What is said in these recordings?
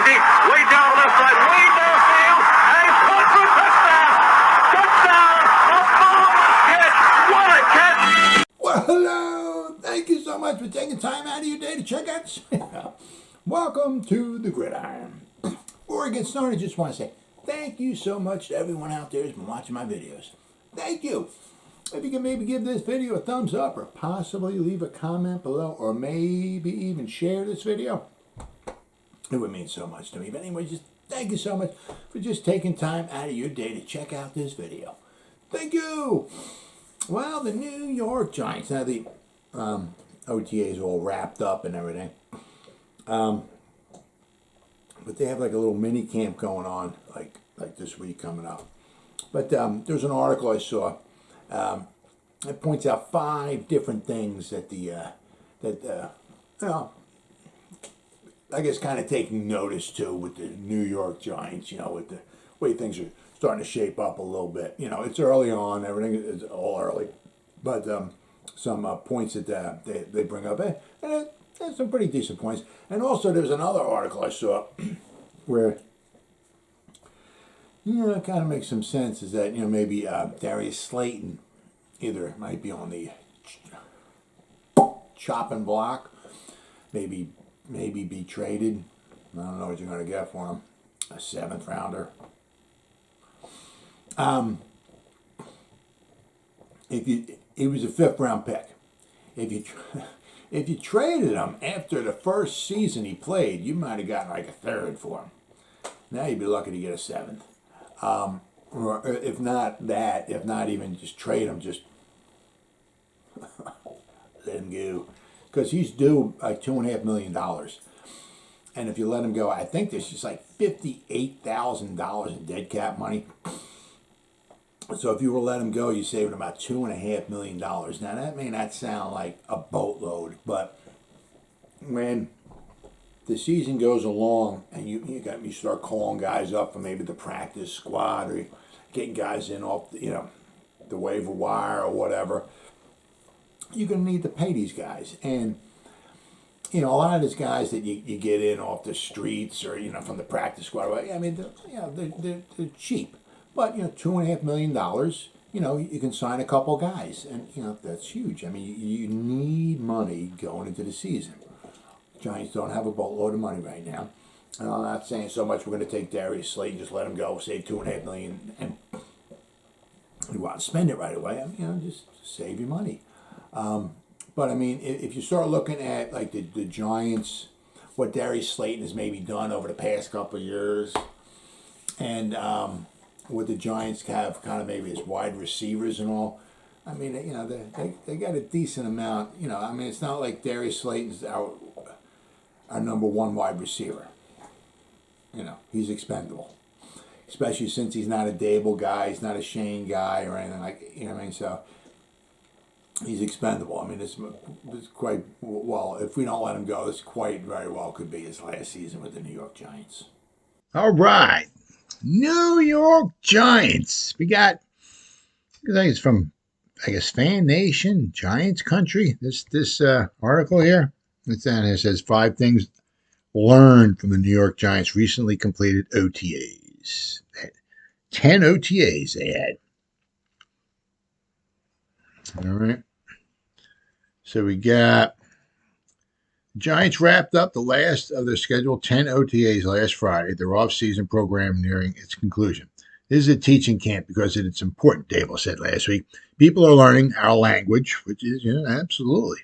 deep, way down the left side, way downfield, and it's caught for a touchdown. Touchdown, a marvelous catch. What a catch. Well, hello. Thank you so much for taking time out of your day to check out this video. Welcome to the Gridiron. Before I get started, I just want to say thank you so much to everyone out there who's been watching my videos. Thank you. If you can maybe give this video a thumbs up or possibly leave a comment below or maybe even share this video, it would mean so much to me. But anyway, just thank you so much for just taking time out of your day to check out this video. Thank you. Well, the New York Giants, now the OTAs all wrapped up and everything. But they have like a little mini camp going on like this week coming up. But there's an article I saw that points out 5 different things that I guess kind of taking notice to with the New York Giants, with the way things are starting to shape up a little bit. It's early on, everything is all early, but some points that they bring up, and there's some pretty decent points. And also there's another article I saw where it kind of makes some sense, is that maybe Darius Slayton either might be on the chopping block, maybe be traded. I don't know what you're going to get for him. A 7th rounder. He was a 5th round pick. If you traded him after the first season he played, you might have gotten like a 3rd for him. Now you'd be lucky to get a 7th. Or if not even just trade him, just let him go. Because he's due like $2.5 million. And if you let him go, I think there's just like $58,000 in dead cap money. So if you were to let him go, you're saving about $2.5 million. Now that may not sound like a boatload, but when the season goes along and you start calling guys up from maybe the practice squad or getting guys in off the waiver wire or whatever, you're going to need to pay these guys. And a lot of these guys that you get in off the streets or from the practice squad, I mean they're cheap, but $2.5 million, you can sign a couple guys, and that's huge. I mean you need money going into the season. Giants don't have a boatload of money right now. And I'm not saying so much we're going to take Darius Slayton, just let him go, save $2.5 million, and you want to spend it right away. I mean, just save your money. But I mean, if you start looking at like the Giants, what Darius Slayton has maybe done over the past couple of years, and what the Giants have kind of maybe as wide receivers and all. I mean, they got a decent amount. I mean, it's not like Darius Slayton's our number 1 wide receiver. He's expendable, especially since he's not a Dable guy, he's not a Shane guy or anything like. So he's expendable. I mean, it's quite well. If we don't let him go, this quite very well could be his last season with the New York Giants. All right, New York Giants. We got. I think it's from Fan Nation, Giants Country. This article here. It's down here. It says 5 things learned from the New York Giants recently completed OTAs. 10 OTAs they had. All right. So we got Giants wrapped up the last of their scheduled 10 OTAs last Friday, their off-season program nearing its conclusion. This is a teaching camp because it's important, Dable said last week. People are learning our language, which is, absolutely.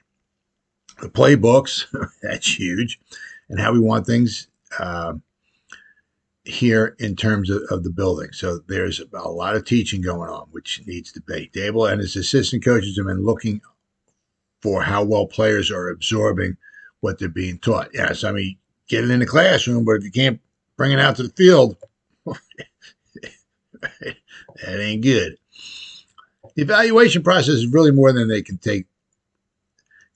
The playbooks, that's huge, and how we want things here in terms of the building. So there's a lot of teaching going on, which needs to be. Dable and his assistant coaches have been looking for how well players are absorbing what they're being taught. Yes, I mean, get it in the classroom, but if you can't bring it out to the field, that ain't good. The evaluation process is really more than they can take.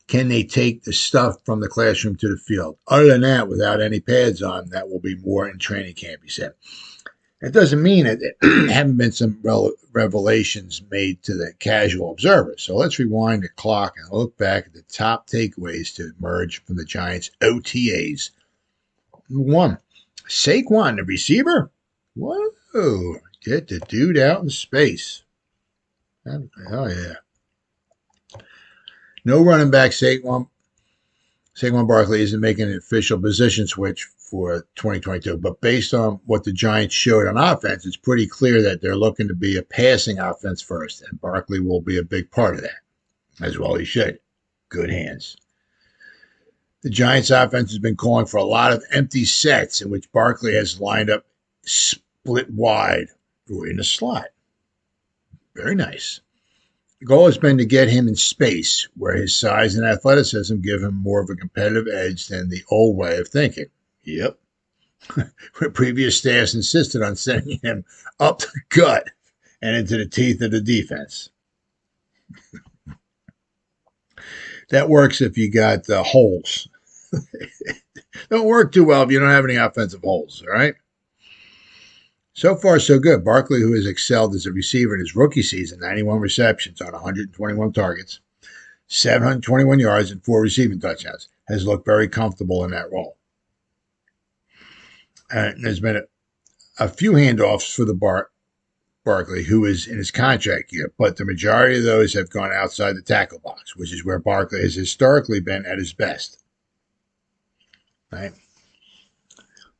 Can they take the stuff from the classroom to the field? Other than that, without any pads on, that will be more in training camp, he said. That doesn't mean that there haven't been some revelations made to the casual observer. So let's rewind the clock and look back at the top takeaways to emerge from the Giants' OTAs. 1. Saquon, the receiver? Whoa. Get the dude out in space. Oh, yeah. No running back Saquon Barkley isn't making an official position switch for 2022, but based on what the Giants showed on offense, it's pretty clear that they're looking to be a passing offense first, and Barkley will be a big part of that, as well he should. Good hands. The Giants offense has been calling for a lot of empty sets in which Barkley has lined up split wide or in the slot. Very nice. The goal has been to get him in space, where his size and athleticism give him more of a competitive edge than the old way of thinking. Yep. Where previous staffs insisted on sending him up the gut and into the teeth of the defense. That works if you got holes. Don't work too well if you don't have any offensive holes, all right? So far, so good. Barkley, who has excelled as a receiver in his rookie season, 91 receptions on 121 targets, 721 yards, and 4 receiving touchdowns, has looked very comfortable in that role. There's been a few handoffs for the Barkley, who is in his contract year, but the majority of those have gone outside the tackle box, which is where Barkley has historically been at his best. Right?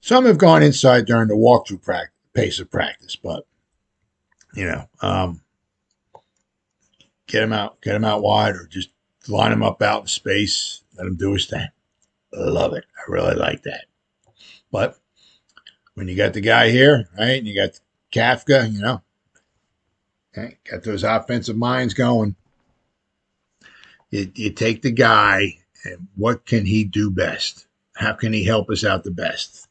Some have gone inside during the walkthrough pace of practice, but get him out wide, or just line him up out in space, let him do his thing. Love it. I really like that. But when you got the guy here, right, and you got Kafka, okay, got those offensive minds going. You take the guy, and what can he do best? How can he help us out the best?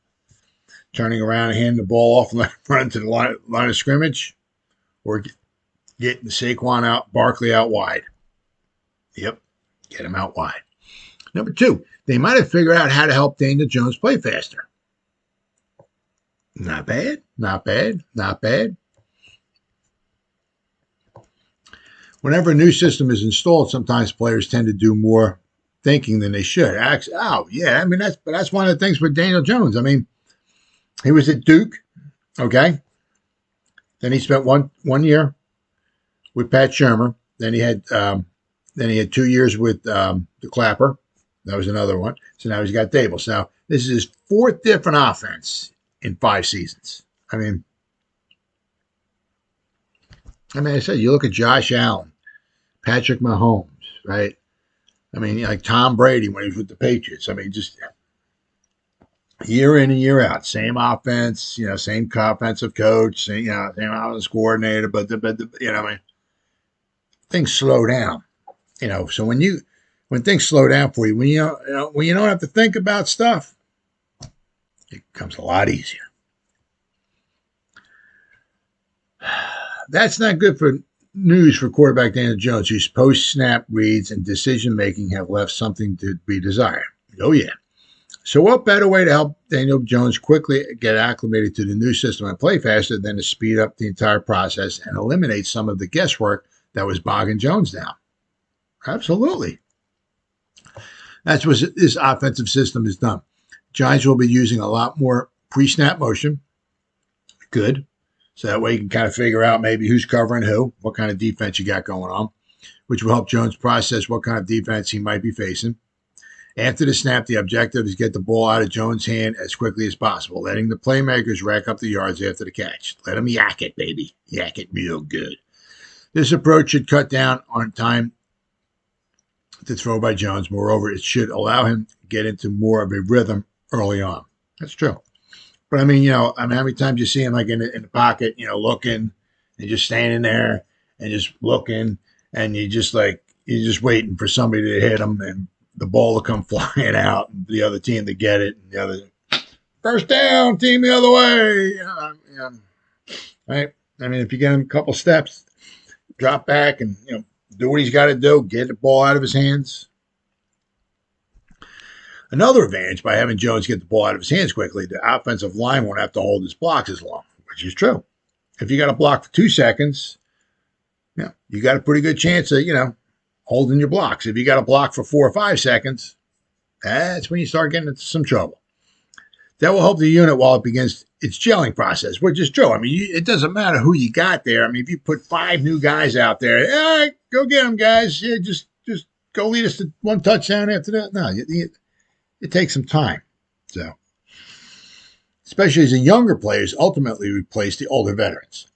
Turning around and handing the ball off and run to the line of scrimmage, or getting Saquon Barkley out wide. Yep, get him out wide. Number 2, they might have figured out how to help Daniel Jones play faster. Not bad, not bad, not bad. Whenever a new system is installed, sometimes players tend to do more thinking than they should. That's one of the things with Daniel Jones. I mean, he was at Duke, okay? Then he spent one year with Pat Shurmur. Then he had 2 years with the Clapper. That was another one. So now he's got Daboll. Now this is his 4th different offense in 5 seasons. I said, you look at Josh Allen, Patrick Mahomes, right? Like Tom Brady when he was with the Patriots. Just year in and year out, same offense, same offensive coach, same offensive coordinator, but things slow down, So when things slow down for you, when you don't have to think about stuff, it becomes a lot easier. That's not good for news for quarterback Daniel Jones, whose post-snap reads and decision-making have left something to be desired. Oh, yeah. So what better way to help Daniel Jones quickly get acclimated to the new system and play faster than to speed up the entire process and eliminate some of the guesswork that was bogging Jones down? Absolutely. That's what this offensive system has done. Giants will be using a lot more pre-snap motion. Good. So that way you can kind of figure out maybe who's covering who, what kind of defense you got going on, which will help Jones process what kind of defense he might be facing. After the snap, the objective is get the ball out of Jones' hand as quickly as possible, letting the playmakers rack up the yards after the catch. Let them yak it, baby. Yak it real good. This approach should cut down on time to throw by Jones. Moreover, it should allow him to get into more of a rhythm early on. That's true. But how many times you see him in the pocket, looking and just standing there and just looking, and you're just waiting for somebody to hit him and the ball to come flying out and the other team to get it, and the other first down, team the other way. Right? If you get him a couple steps, drop back and do what he's got to do, get the ball out of his hands. Another advantage by having Jones get the ball out of his hands quickly, the offensive line won't have to hold his blocks as long, which is true. If you got a block for 2 seconds, you got a pretty good chance of, holding your blocks. If you got a block for 4 or 5 seconds, that's when you start getting into some trouble. That will help the unit while it begins its gelling process, which is true. I mean, it doesn't matter who you got there. I mean, if you put 5 new guys out there, all right, go get them, guys. Yeah, just go lead us to 1 touchdown after that. No, it takes some time. So, especially as the younger players ultimately replace the older veterans.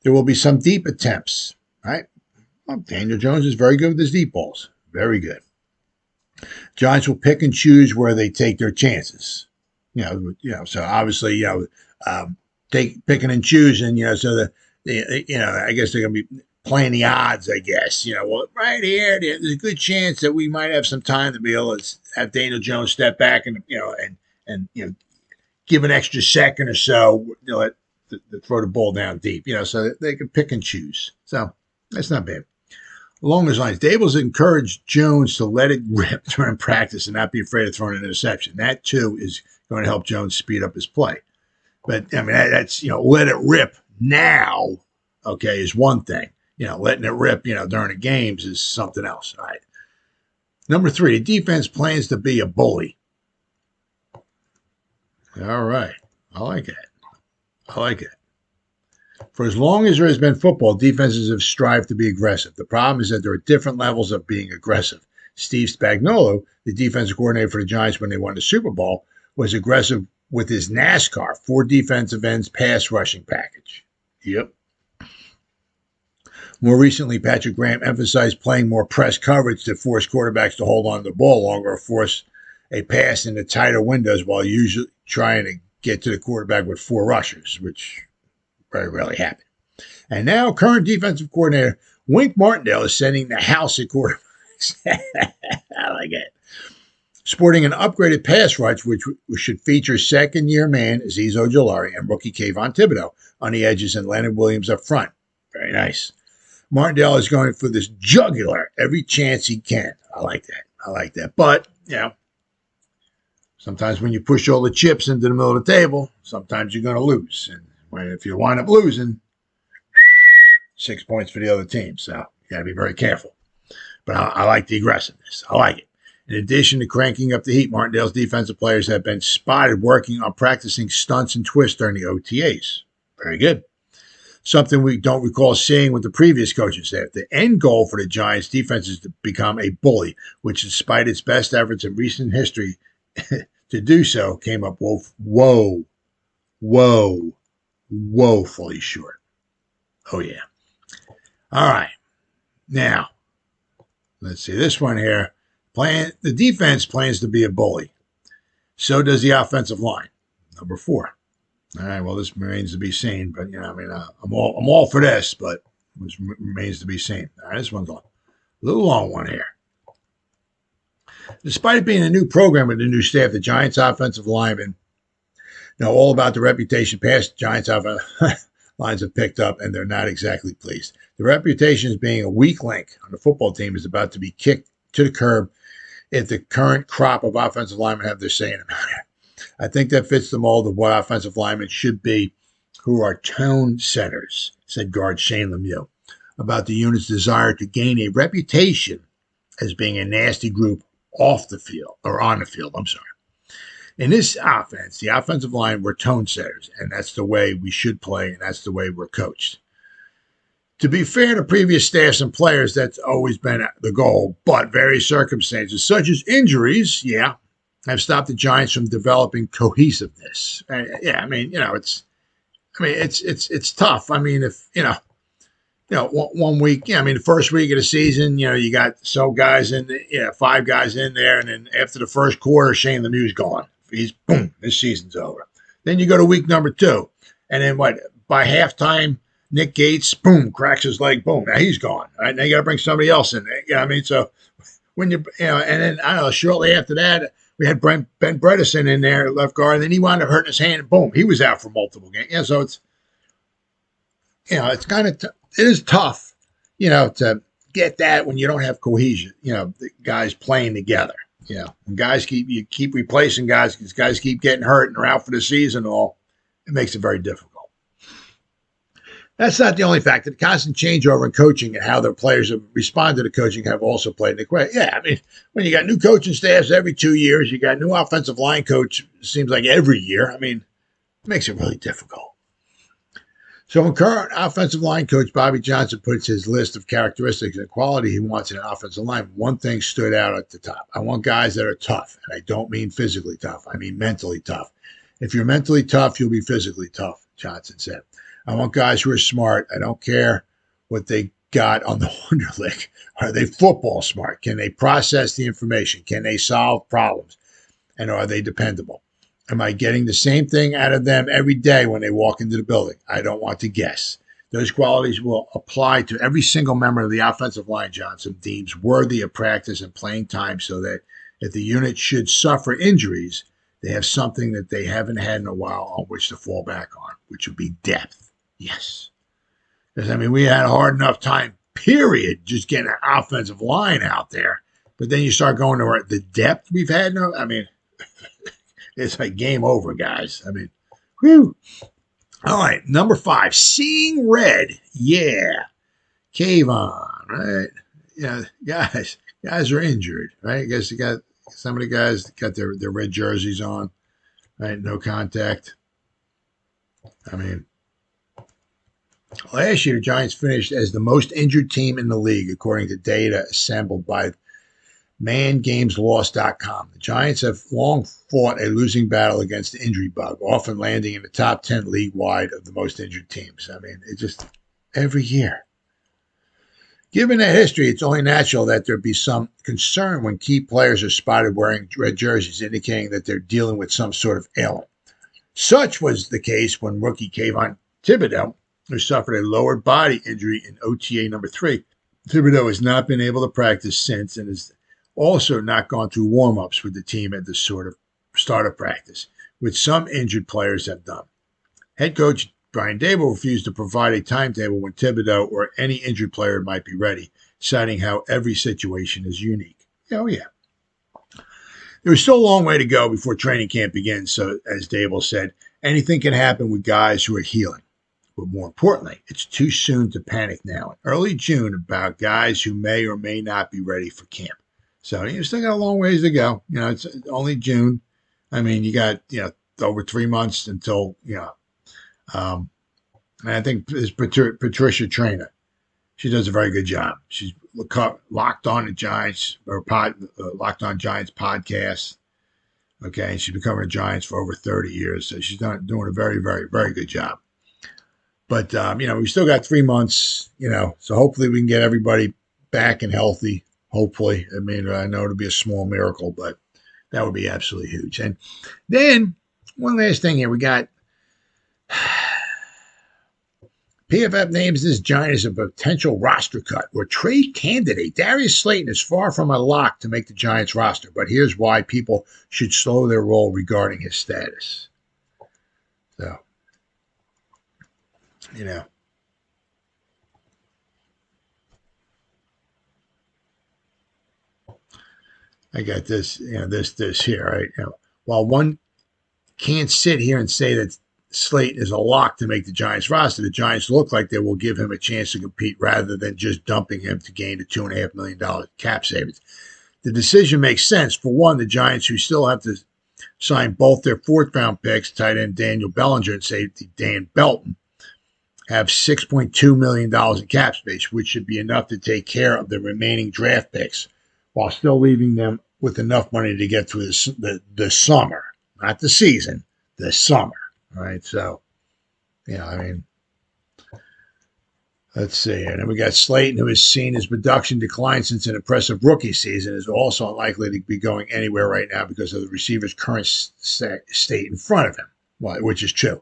There will be some deep attempts, right? Well, Daniel Jones is very good with his deep balls. Very good. Giants will pick and choose where they take their chances. So obviously, picking and choosing, so I guess they're going to be playing the odds, I guess. Well, right here, there's a good chance that we might have some time to be able to have Daniel Jones step back and give an extra second or so, to throw the ball down deep, so that they can pick and choose. So that's not bad. Along those lines, Daboll's encouraged Jones to let it rip during practice and not be afraid of throwing an interception. That, too, is going to help Jones speed up his play. But, I mean, that's, let it rip now, okay, is one thing. Letting it rip, during the games is something else. All right. Number 3, the defense plans to be a bully. All right. I like it. For as long as there has been football, defenses have strived to be aggressive. The problem is that there are different levels of being aggressive. Steve Spagnuolo, the defensive coordinator for the Giants when they won the Super Bowl, was aggressive with his NASCAR 4 defensive ends pass rushing package. Yep. More recently, Patrick Graham emphasized playing more press coverage to force quarterbacks to hold on to the ball longer or force a pass into tighter windows while usually trying to get to the quarterback with 4 rushers, which very rarely happen. And now, current defensive coordinator Wink Martindale is sending the house at quarterbacks. I like it. Sporting an upgraded pass rush, which should feature second-year man Azeez Ojulari and rookie Kayvon Thibodeau on the edges and Leonard Williams up front. Very nice. Martindale is going for this jugular every chance he can. I like that. But, sometimes when you push all the chips into the middle of the table, sometimes you're going to lose. And if you wind up losing, 6 points for the other team. So you got to be very careful. But I like the aggressiveness. I like it. In addition to cranking up the heat, Martindale's defensive players have been spotted working on practicing stunts and twists during the OTAs. Very good. Something we don't recall seeing with the previous coaching staff. The end goal for the Giants defense is to become a bully, which despite its best efforts in recent history to do so, came up woefully short. Oh, yeah. All right. Now, let's see this one here. The defense plans to be a bully. So does the offensive line. Number 4. All right, well, this remains to be seen, but, I'm all for this, but it remains to be seen. All right, this one's a little long one here. Despite it being a new program with a new staff, the Giants offensive linemen know all about the reputation past Giants offensive lines have picked up, and they're not exactly pleased. The reputation as being a weak link on the football team is about to be kicked to the curb if the current crop of offensive linemen have their say in the matter. I think that fits the mold of what offensive linemen should be, who are tone setters, said guard Shane Lemieux, about the unit's desire to gain a reputation as being a nasty group off the field, or on the field, I'm sorry. In this offense, the offensive line were tone setters, and that's the way we should play, and that's the way we're coached. To be fair to previous staffs and players, that's always been the goal, but various circumstances, such as injuries, have stopped the Giants from developing cohesiveness. It's tough. I mean, if, one week, the first week of the season, you got 5 guys in there, and then after the first quarter, Shane Lemieux's gone. This season's over. Then you go to week number 2, and then by halftime, Nick Gates, cracks his leg, now he's gone. All right, now you got to bring somebody else in there. So when and then I don't know, shortly after that, we had Ben Bredesen in there, left guard, and then he wound up hurting his hand, and he was out for multiple games. So it's, it's kind of, it is tough, to get that when you don't have cohesion, the guys playing together. When guys keep replacing guys, because guys keep getting hurt and are out for the season, it makes it very difficult. That's not the only factor. The constant changeover in coaching and how their players have responded to coaching have also played into question. Yeah, I mean, when you got new coaching staffs every 2 years, you got new offensive line coach, seems like every year. I mean, it makes it really difficult. So when current offensive line coach Bobby Johnson puts his list of characteristics and quality he wants in an offensive line, one thing stood out at the top. I want guys that are tough, and I don't mean physically tough. I mean mentally tough. If you're mentally tough, you'll be physically tough, Johnson said. I want guys who are smart. I don't care what they got on the Wonderlic. Are they football smart? Can they process the information? Can they solve problems? And are they dependable? Am I getting the same thing out of them every day when they walk into the building? I don't want to guess. Those qualities will apply to every single member of the offensive line Johnson deems worthy of practice and playing time so that if the unit should suffer injuries, they have something that they haven't had in a while on which to fall back on, which would be depth. Yes. Because, I mean, we had a hard enough time, period, just getting an offensive line out there. But then you start going to the depth we've had. No, I mean, it's like game over, guys. I mean, whew. All right, number 5, seeing red. Yeah. Cave on, right? Yeah, guys are injured, right? I guess you got some of the guys got their red jerseys on, right? No contact. I mean, last year, the Giants finished as the most injured team in the league, according to data assembled by mangameslost.com. The Giants have long fought a losing battle against the injury bug, often landing in the top 10 league-wide of the most injured teams. I mean, it just every year. Given that history, it's only natural that there be some concern when key players are spotted wearing red jerseys, indicating that they're dealing with some sort of ailment. Such was the case when rookie Kayvon Thibodeau, who suffered a lower body injury in OTA number 3. Thibodeau has not been able to practice since and has also not gone through warm-ups with the team at the sort of start of practice, which some injured players have done. Head coach Brian Daboll refused to provide a timetable when Thibodeau or any injured player might be ready, citing how every situation is unique. Oh, yeah. There is still a long way to go before training camp begins, so as Daboll said, anything can happen with guys who are healing. But more importantly, it's too soon to panic now in early June about guys who may or may not be ready for camp. So you still got a long ways to go. You know, it's only June. I mean, you got, over 3 months until, and I think this Patricia Trainer, she does a very good job. She's locked on the Giants, or Locked On Giants podcast. Okay, and she's been covering the Giants for over 30 years. So she's doing a very, very, very good job. But, we still got 3 months, so hopefully we can get everybody back and healthy, hopefully. I mean, I know it'll be a small miracle, but that would be absolutely huge. And then one last thing here. We got PFF names this Giant as a potential roster cut or trade candidate. Darius Slayton is far from a lock to make the Giants roster, but here's why people should slow their roll regarding his status. So, I got this, this here, right? While one can't sit here and say that Slayton is a lock to make the Giants roster, the Giants look like they will give him a chance to compete rather than just dumping him to gain the $2.5 million cap savings. The decision makes sense. For one, the Giants, who still have to sign both their fourth-round picks, tight end Daniel Bellinger and safety Dan Belton, have $6.2 million in cap space, which should be enough to take care of the remaining draft picks while still leaving them with enough money to get through the summer, not the season, the summer. All right, so, let's see. And then we got Slayton, who has seen his production decline since an impressive rookie season, is also unlikely to be going anywhere right now because of the receiver's current state in front of him, which is true.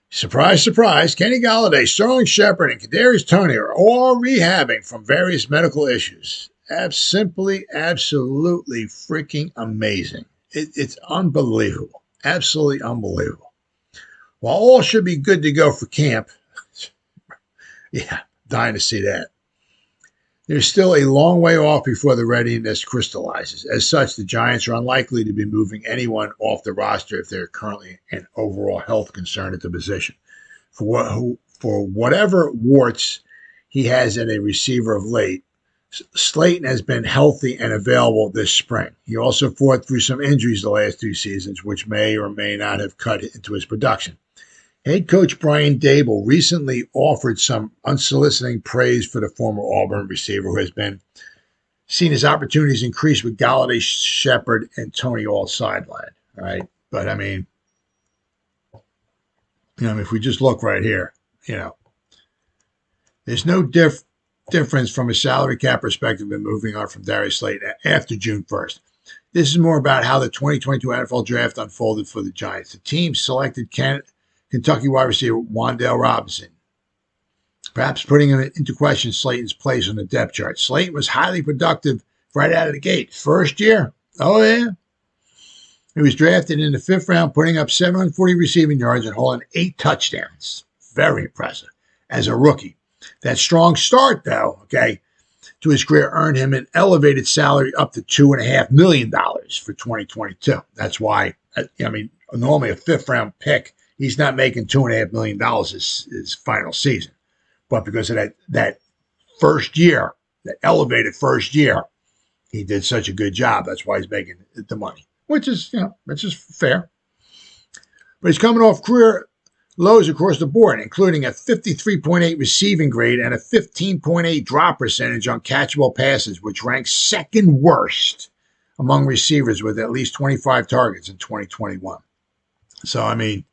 Surprise, surprise, Kenny Golladay, Sterling Shepard, and Kadarius Toney are all rehabbing from various medical issues. Absolutely freaking amazing. It's unbelievable. Absolutely unbelievable. While all should be good to go for camp, yeah, dying to see that. There's still a long way off before the readiness crystallizes. As such, the Giants are unlikely to be moving anyone off the roster if they're currently an overall health concern at the position. For for whatever warts he has at a receiver of late, Slayton has been healthy and available this spring. He also fought through some injuries the last 2 seasons, which may or may not have cut into his production. Head coach Brian Dable recently offered some unsolicited praise for the former Auburn receiver who has been seen his opportunities increase with Golladay, Shepard, and Tony all sidelined. All right. But I mean, if we just look right here, there's no difference from a salary cap perspective in moving on from Darius Slayton after June 1st. This is more about how the 2022 NFL draft unfolded for the Giants. The team selected Kentucky wide receiver Wan'Dale Robinson, perhaps putting him into question Slayton's place on the depth chart. Slayton was highly productive right out of the gate. First year. Oh, yeah. He was drafted in the 5th round, putting up 740 receiving yards and holding 8 touchdowns. Very impressive as a rookie. That strong start, though, to his career earned him an elevated salary up to $2.5 million for 2022. That's why, normally a 5th round pick, he's not making $2.5 million his final season. But because of that first year, that elevated first year, he did such a good job. That's why he's making the money, which is fair. But he's coming off career lows across the board, including a 53.8 receiving grade and a 15.8 drop percentage on catchable passes, which ranks second worst among receivers with at least 25 targets in 2021. So, if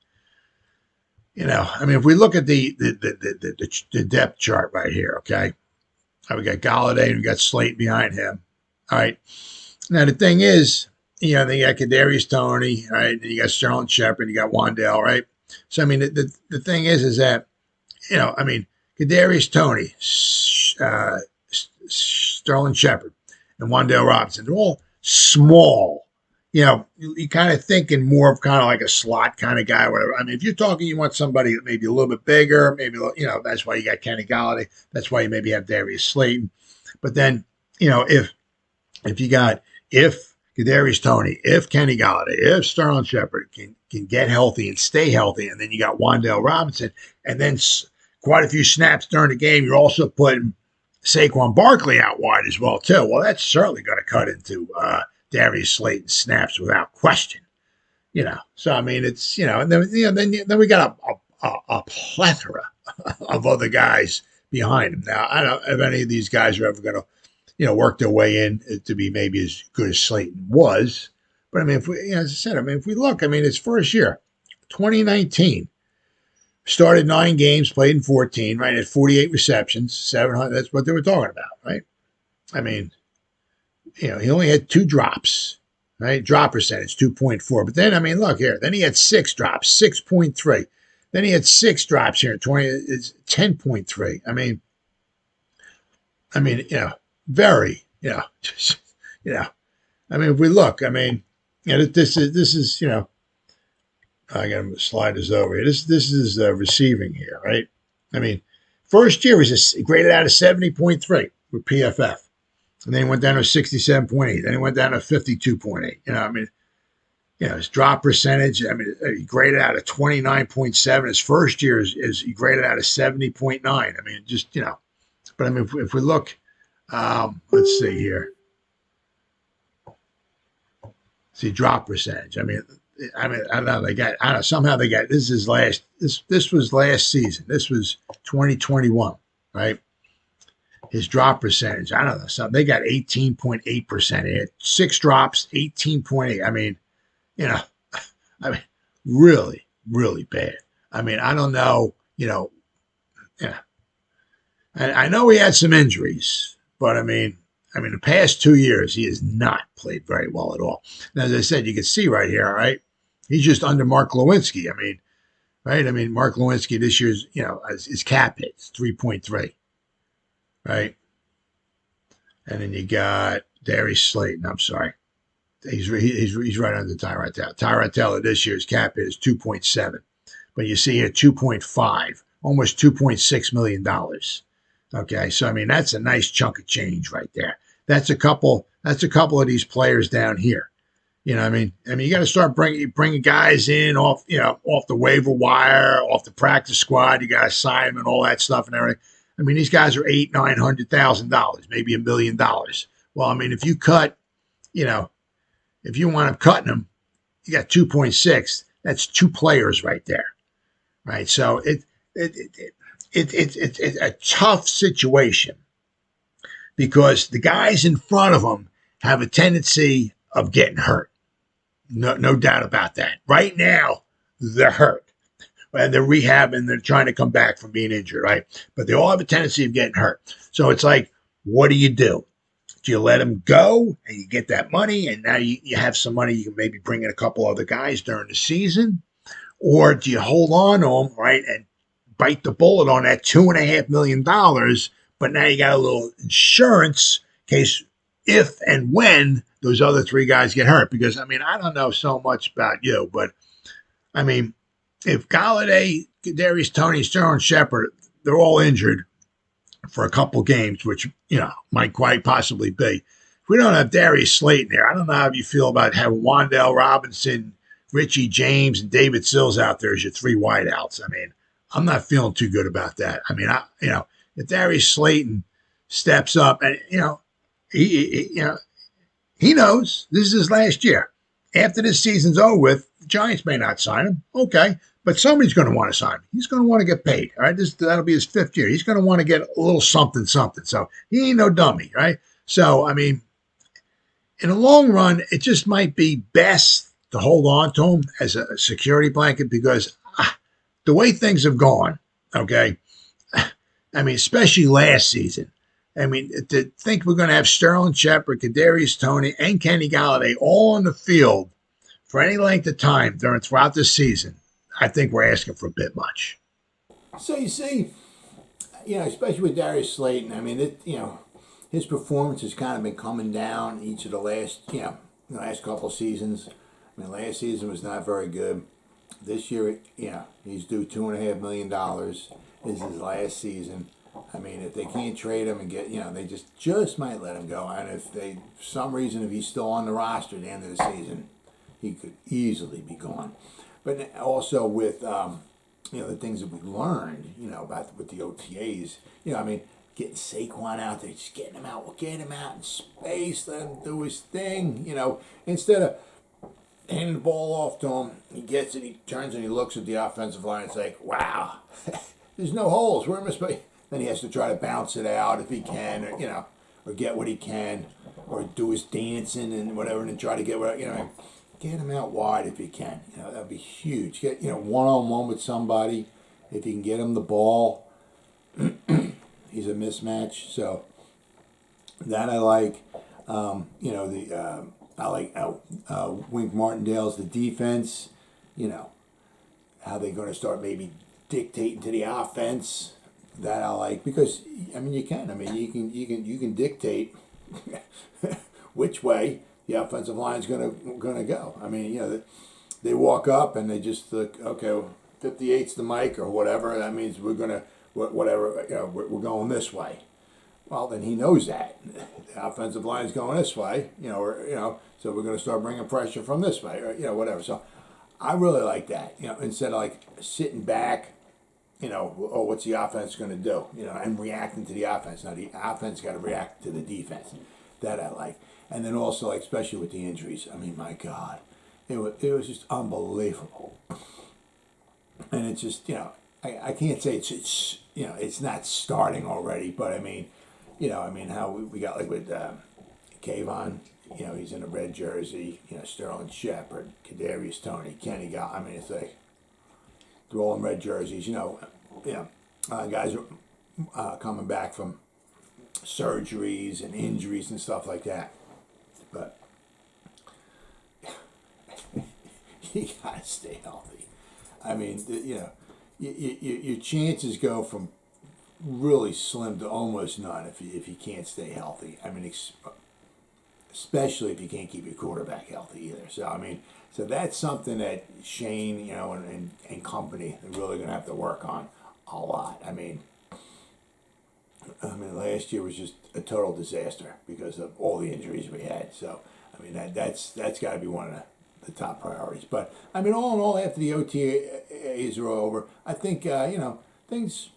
we look at the depth chart right here, we got Golladay and we got Slayton behind him. All right. Now, the thing is, you got Kadarius Toney, right? And you got Sterling Shepard, you got Wan'Dale, right? So, the thing is that, Kadarius Toney, Sterling Shepard, and Wan'Dale Robinson, they're all small. You're kind of thinking more of kind of like a slot kind of guy, or whatever. If you're talking, you want somebody maybe a little bit bigger, maybe, that's why you got Kenny Golladay. That's why you maybe have Darius Slayton. But then, if Kadarius Toney, if Kenny Golladay, if Sterling Shepard can get healthy and stay healthy, and then you got Wan'Dale Robinson, and then quite a few snaps during the game, you're also putting Saquon Barkley out wide as well, too. Well, that's certainly going to cut into Darius Slayton snaps without question, So it's and then we got a plethora of other guys behind him. Now I don't know if any of these guys are ever going to work their way in to be maybe as good as Slayton was, but if we, as I said, if we look, his first year, 2019, started 9 games, played in 14, right? Had 48 receptions, 700. That's what they were talking about, right? He only had 2 drops, right? Drop percentage, 2.4. But then, look here. Then he had 6 drops, 6.3. Then he had 6 drops here, 20. It's 10.3. Very, if we look, this is, I got to slide this over here. This is receiving here, right? First year was graded out of 70.3 with PFF. And then he went down to 67.8. Then he went down to 52.8. His drop percentage, he graded out of 29.7. His first year is he graded out of 70.9. But if we look, let's see here. See, drop percentage. I don't know. Somehow they got, this was last season. This was 2021, right? His drop percentage, I don't know. So they got 18.8%. He had 6 drops, 18.8. Really, really bad. I don't know, And I know he had some injuries, but the past 2 years, he has not played very well at all. And as I said, you can see right here, all right? He's just under Mark Lewinsky. Right? Mark Lewinsky this year's, his cap hit is 3.3. Right? And then you got Darius Slayton. I'm sorry. He's right under Tyrod Taylor. Tyrod Taylor this year's cap hit is 2.7. But you see here 2.5, almost $2.6 million. Okay, so that's a nice chunk of change right there. That's a couple of these players down here. You know what I mean? You got to start bringing guys in off, off the waiver wire, off the practice squad. You got to sign them and all that stuff and everything. I mean, these guys are $800,000-$900,000, maybe $1 million. Well, I mean, if you cut, if you wind up cutting them, you got 2.6. That's 2 players right there, right? So it's a tough situation because the guys in front of them have a tendency of getting hurt. No doubt about that. Right now, they're hurt. And they're rehabbing, they're trying to come back from being injured, right? But they all have a tendency of getting hurt. So it's like, what do? Do you let them go and you get that money and now you have some money, you can maybe bring in a couple other guys during the season? Or do you hold on to them, right, and bite the bullet on that $2.5 million, but now you got a little insurance in case if and when those other 3 guys get hurt? Because, I mean, I don't know so much about you, but, I mean, if Golladay, Kadarius Toney, Sterling Shepard, they're all injured for a couple games, which, might quite possibly be. If we don't have Darius Slayton there, I don't know how you feel about having Wan'Dale Robinson, Richie James, and David Sills out there as your 3 wideouts. I mean, I'm not feeling too good about that. I mean, if Darius Slayton steps up and, he knows this is his last year. After this season's over with, the Giants may not sign him. Okay. But somebody's going to want to sign him. He's going to want to get paid. All right. That'll be his 5th year. He's going to want to get a little something. So he ain't no dummy. Right. So, I mean, in the long run, it just might be best to hold on to him as a security blanket because the way things have gone, okay, I mean, especially last season, I mean, to think we're going to have Sterling Shepard, Kadarius Toney, and Kenny Golladay all on the field for any length of time throughout this season, I think we're asking for a bit much. So you see, especially with Darius Slayton, I mean, his performance has kind of been coming down each of the last couple of seasons. I mean, last season was not very good. This year, he's due $2.5 million. This is his last season. I mean, if they can't trade him and get, they just might let him go. And if for some reason, if he's still on the roster at the end of the season, he could easily be gone. But also with, the things that we learned, with the OTAs, I mean, getting Saquon out there, just getting him out in space, let him do his thing, instead of handing the ball off to him, he gets it, he turns and he looks at the offensive line, it's like, wow, there's no holes, where am I supposed? Then he has to try to bounce it out if he can, or get what he can, or do his dancing and whatever, and then try to get what, get him out wide if you can. That'd be huge. Get, one-on-one with somebody. If you can get him the ball, he's a mismatch. So that I like. I like Wink Martindale's the defense. How they're going to start maybe dictating to the offense. That I like because you can. You can dictate which way the offensive line's gonna go. I mean, they walk up and they just look, okay, 58's the mic or whatever. That means we're gonna whatever. We're going this way. Well, then he knows that the offensive line's going this way. So we're gonna start bringing pressure from this way, or whatever. So I really like that. Instead of like sitting back. What's the offense going to do? And reacting to the offense. Now, the offense got to react to the defense. That I like. And then also, especially with the injuries. I mean, my God. It was just unbelievable. And it's just, I can't say it's not starting already. But, how we got like with Kayvon. He's in a red jersey. Sterling Shepard, Kadarius Toney, Kenny Golladay. It's like, they're all in red jerseys, guys are coming back from surgeries and injuries and stuff like that. But you gotta stay healthy. I mean, your chances go from really slim to almost none if you can't stay healthy. I mean, especially if you can't keep your quarterback healthy either. So that's something that Shane, and company are really going to have to work on a lot. I mean, last year was just a total disaster because of all the injuries we had. So, I mean, that's got to be one of the top priorities. But I mean, all in all, after the OTAs are over, I think things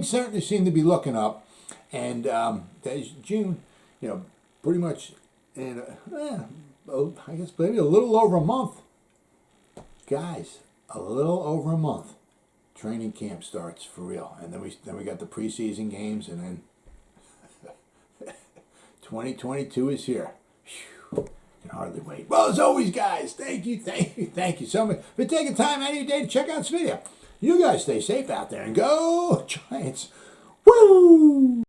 certainly seem to be looking up. And there's June, pretty much, and I guess maybe a little over a month, guys, a little over a month. Training camp starts for real, and then we got the preseason games, and then 2022 is here. Whew, can hardly wait. Well, as always, guys, thank you so much for taking time out of your day to check out this video. You guys stay safe out there and go Giants. Woo!